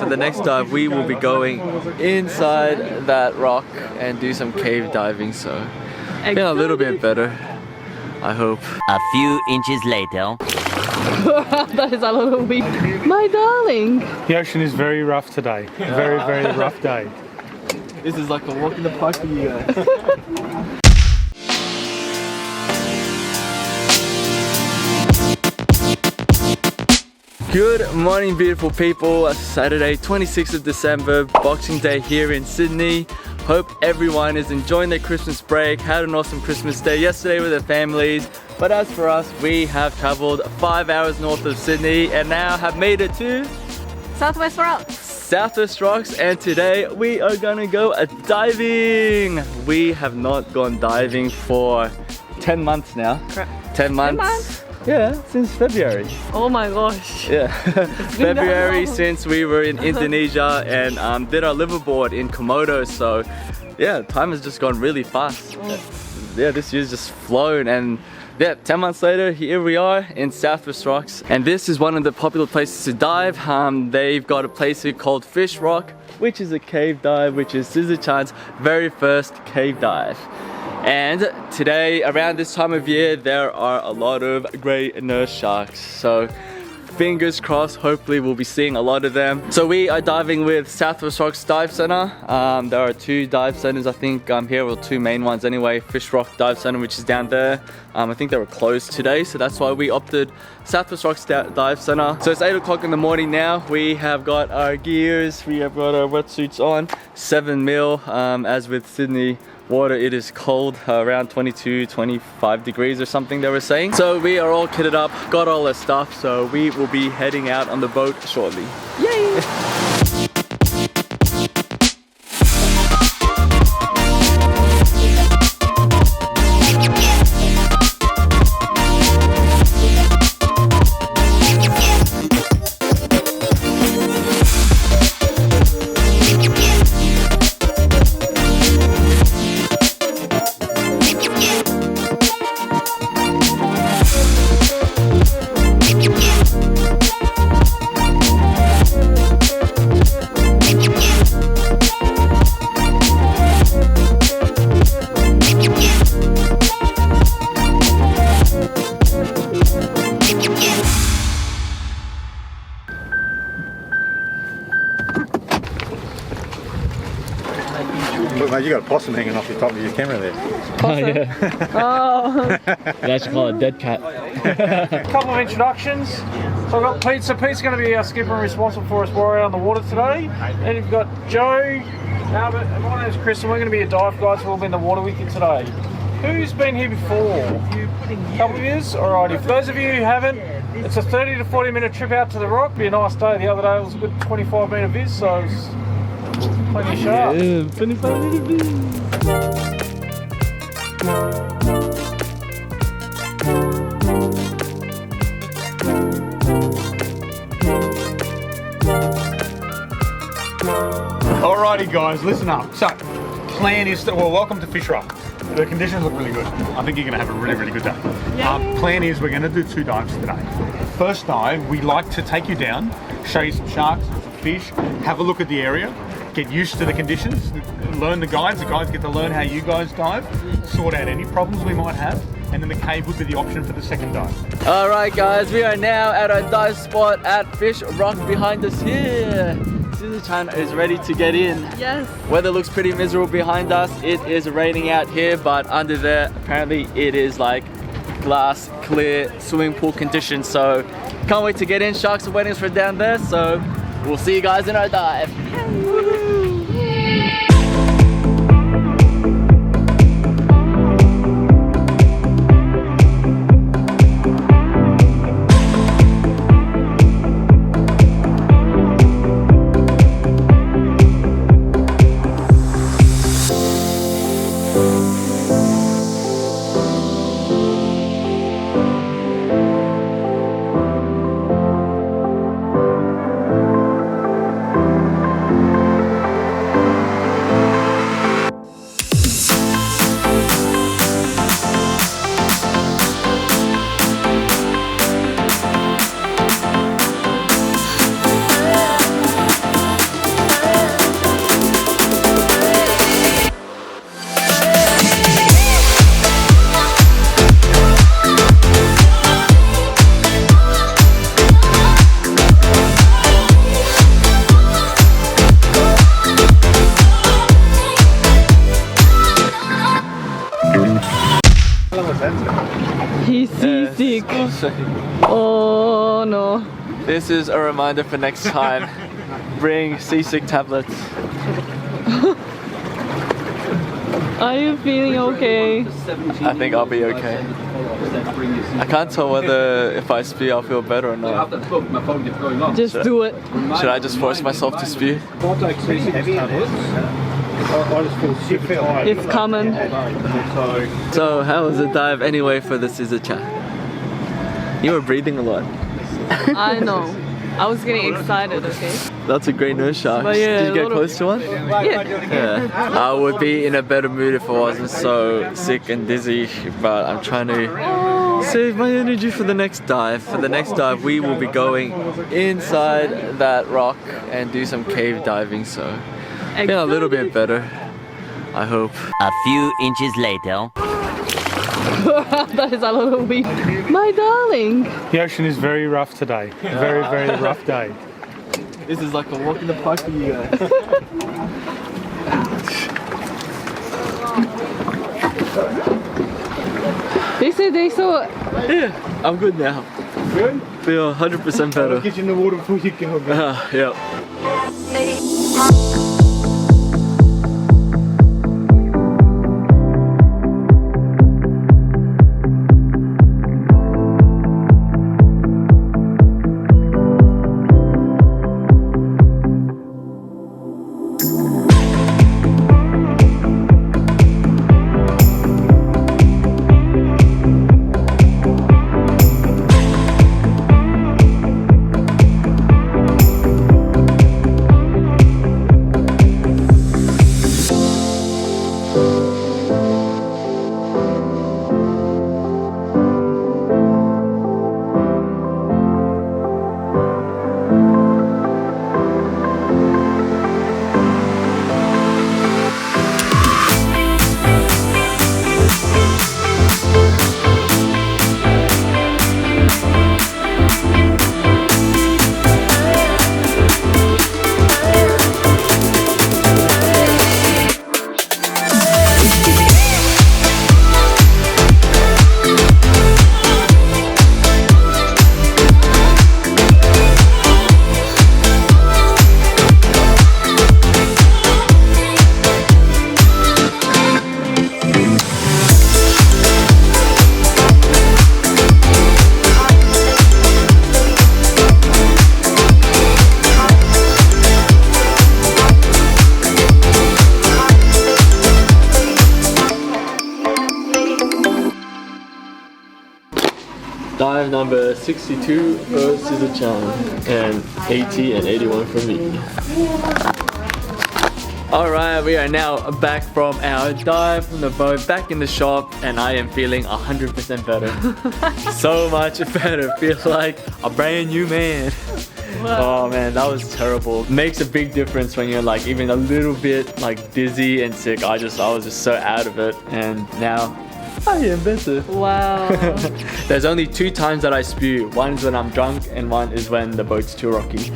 for the next dive we will be going inside that rock and do some cave diving, so feeling a little bit better, I hope. A few inches later. That is a little weak. My darling. The ocean is very rough today. Very, very rough day. This is like a walk in the park for you guys. Good morning, beautiful people. Saturday, 26th of December, Boxing Day here in Sydney. Hope everyone is enjoying their Christmas break, had an awesome Christmas day yesterday with their families. But as for us, we have traveled 5 hours north of Sydney and now have made it to Southwest Rocks. Southwest Rocks, and today we are gonna go diving. We have not gone diving for 10 months now. Correct. 10 months? Yeah, since February. Oh my gosh. Yeah, February since we were in Indonesia and did our liveaboard in Komodo. So yeah, time has just gone really fast. Yeah, this year's just flown, and yeah, 10 months later, here we are in Southwest Rocks. And this is one of the popular places to dive. They've got a place here called Fish Rock, which is a cave dive, which is Scissor Chan's very first cave dive. And today, around this time of year, there are a lot of grey nurse sharks. So fingers crossed, hopefully we'll be seeing a lot of them. So we are diving with Southwest Rocks Dive Center. There are 2 dive centers, I think, here, or 2 main ones anyway. Fish Rock Dive Center, which is down there. I think they were closed today, so that's why we opted Southwest Rocks Dive Center. So it's 8 o'clock in the morning now. We have got our gears, we have got our wetsuits on, 7 mil, as with Sydney water, it is cold, around 22, 25 degrees or something they were saying. So we are all kitted up, got all our stuff, so we will be heading out on the boat shortly. Yay! Look mate, you got a possum hanging off the top of your camera there. Oh yeah. Oh. They actually call it a dead cat. A couple of introductions. So I've got Pete. So Pete's going to be our skipper and responsible for us while we're out on the water today. And you've got Joe, Albert, and my name's Chris, and we're going to be your dive guides. We'll be in the water with you today. Who's been here before? A couple of years? Alrighty. For those of you who haven't, it's a 30 to 40 minute trip out to the rock. Be a nice day. The other day it was a good 25 metre viz, so it was plenty sharp. Yeah, 25 minutes. Alrighty guys, listen up. So, plan is to, well, welcome to Fish Rock. The conditions look really good. I think you're going to have a really, really good day. Plan is we're going to do 2 dives today. First dive, we like to take you down, show you some sharks, some fish, have a look at the area, get used to the conditions, learn the guides get to learn how you guys dive, sort out any problems we might have, and then the cave would be the option for the second dive. Alright guys, we are now at our dive spot at Fish Rock behind us here. Scissor Chan is ready to get in. Yes. Weather looks pretty miserable behind us. It is raining out here, but under there apparently it is like glass clear swimming pool conditions. So can't wait to get in. Sharks are waiting for us down there, so we'll see you guys in our dive. sick. Oh no. This is a reminder for next time. Bring seasick tablets. Are you feeling okay? I think I'll be okay. I can't tell whether if I spew I'll feel better or not. Just do it. Should I just force myself to spew? It's common. So how was the dive anyway for the scissor chat? You were breathing a lot. I know. I was getting excited, okay? That's a great nurse shark. But yeah, Did you get close to one? Yeah. Yeah. I would be in a better mood if I wasn't so sick and dizzy, but I'm trying to save my energy for the next dive. For the next dive, we will be going inside that rock and do some cave diving, so yeah, a little bit better, I hope. A few inches later. That is a little weak. My darling. The ocean is very rough today. Very, very rough day. This is like a walk in the park for you guys. They said they saw. Yeah, I'm good now. Good? Feel 100% better. Get you in the water before you go. Yep. Dive number 62 goes to the Chan, and 80 and 81 for me. Alright, we are now back from our dive from the boat, back in the shop, and I am feeling 100% better. So much better, feel like a brand new man. Wow. Oh man, that was terrible. Makes a big difference when you're like even a little bit like dizzy and sick. I was just so out of it, and now I am better. Wow. There's only 2 times that I spew. One is when I'm drunk and one is when the boat's too rocky.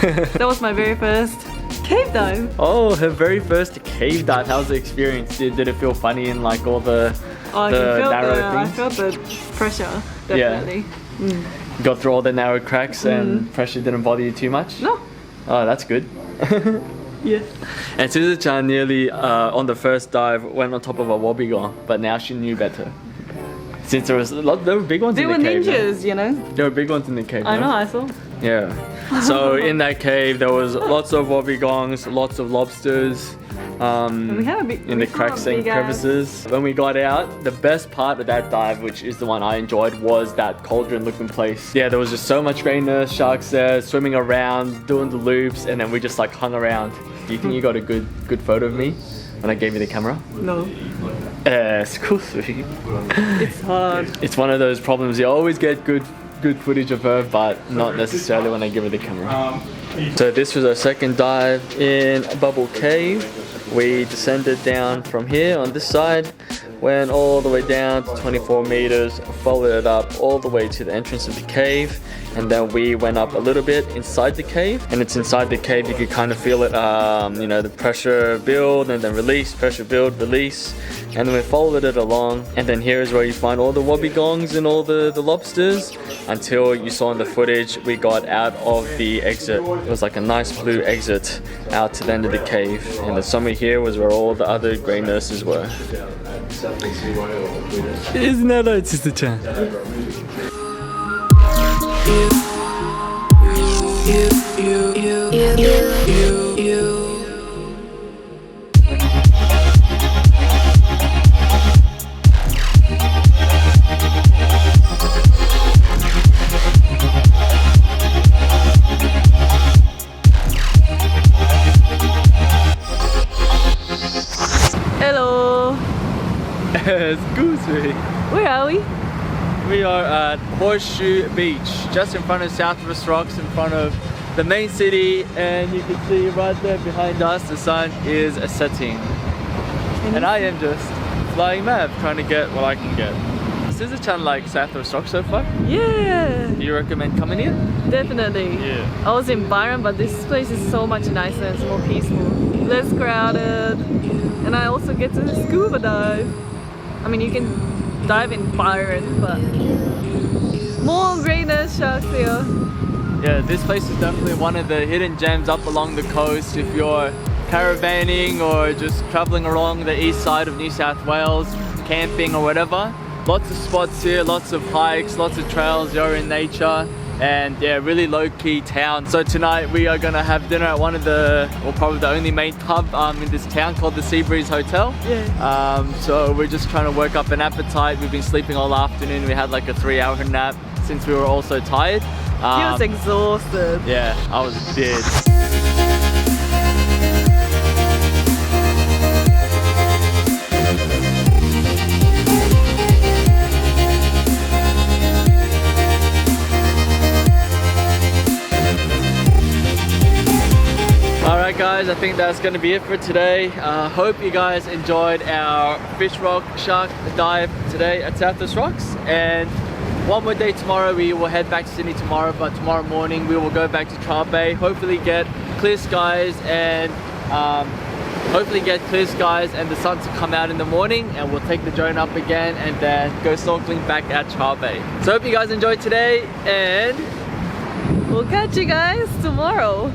That was my very first cave dive. Oh, her very first cave dive. How's the experience? Did it feel funny in like all the I narrow things? felt the pressure, definitely. Yeah. Got through all the narrow cracks and pressure didn't bother you too much? No. Oh, that's good. Yeah. And Suzu-chan nearly on the first dive went on top of a Wobbegong, but now she knew better. Since there were big ones They in the were cave. ninjas, you know. There were big ones in the cave. I no? know, I saw. Yeah. So in that cave there was lots of Wobbegongs, lots of lobsters. We had a big, in the cracks and crevices. When we got out, the best part of that dive, which is the one I enjoyed, was that cauldron looking place. Yeah, there was just so much grey nurse sharks there, swimming around, doing the loops, and then we just like hung around. Do you think you got a good photo of me when I gave you the camera? No. It's cool. It's hard. It's one of those problems. You always get good footage of her, but not necessarily when I give her the camera. So this was our second dive in Bubble Cave. We descended down from here on this side, Went all the way down to 24 meters, followed it up all the way to the entrance of the cave, and then we went up a little bit inside the cave. And it's inside the cave, you could kind of feel it, you know, the pressure build and then release, pressure build, release. And then we followed it along, and then here is where you find all the wobbegongs and all the lobsters, until you saw in the footage we got out of the exit. It was like a nice blue exit out to the end of the cave, and the summit here was where all the other grey nurses were. Isn't that right, Sister Chan? Hello. Excuse me. Where are we? We are at Horseshoe Beach, just in front of Southwest Rocks, in front of the main city, and you can see right there behind us the sun is setting. And I am just flying mad, trying to get what I can get. Is this channel like Southwest Rocks so far? Yeah. Do you recommend coming here? Definitely. Yeah. I was in Byron, but this place is so much nicer and more peaceful. Less crowded. And I also get to scuba dive. I mean, you can dive in Byron, but more greater sharks here. Yeah, this place is definitely one of the hidden gems up along the coast. If you're caravanning or just traveling along the east side of New South Wales, camping or whatever, lots of spots here, lots of hikes, lots of trails, you're in nature, and yeah, really low-key town. So tonight we are gonna have dinner at one of the, or probably the only main pub in this town called the Seabreeze Hotel. Yeah. So we're just trying to work up an appetite. We've been sleeping all afternoon. We had like a 3-hour nap since we were all so tired. He was exhausted. Yeah, I was dead. Alright guys, I think that's going to be it for today. Hope you guys enjoyed our fish rock shark dive today at Southwest Rocks. And one more day tomorrow. We will head back to Sydney tomorrow, but tomorrow morning we will go back to Trial Bay, hopefully get clear skies and the sun to come out in the morning, and we'll take the drone up again and then go snorkeling back at Trial Bay. So hope you guys enjoyed today, and We'll catch you guys tomorrow.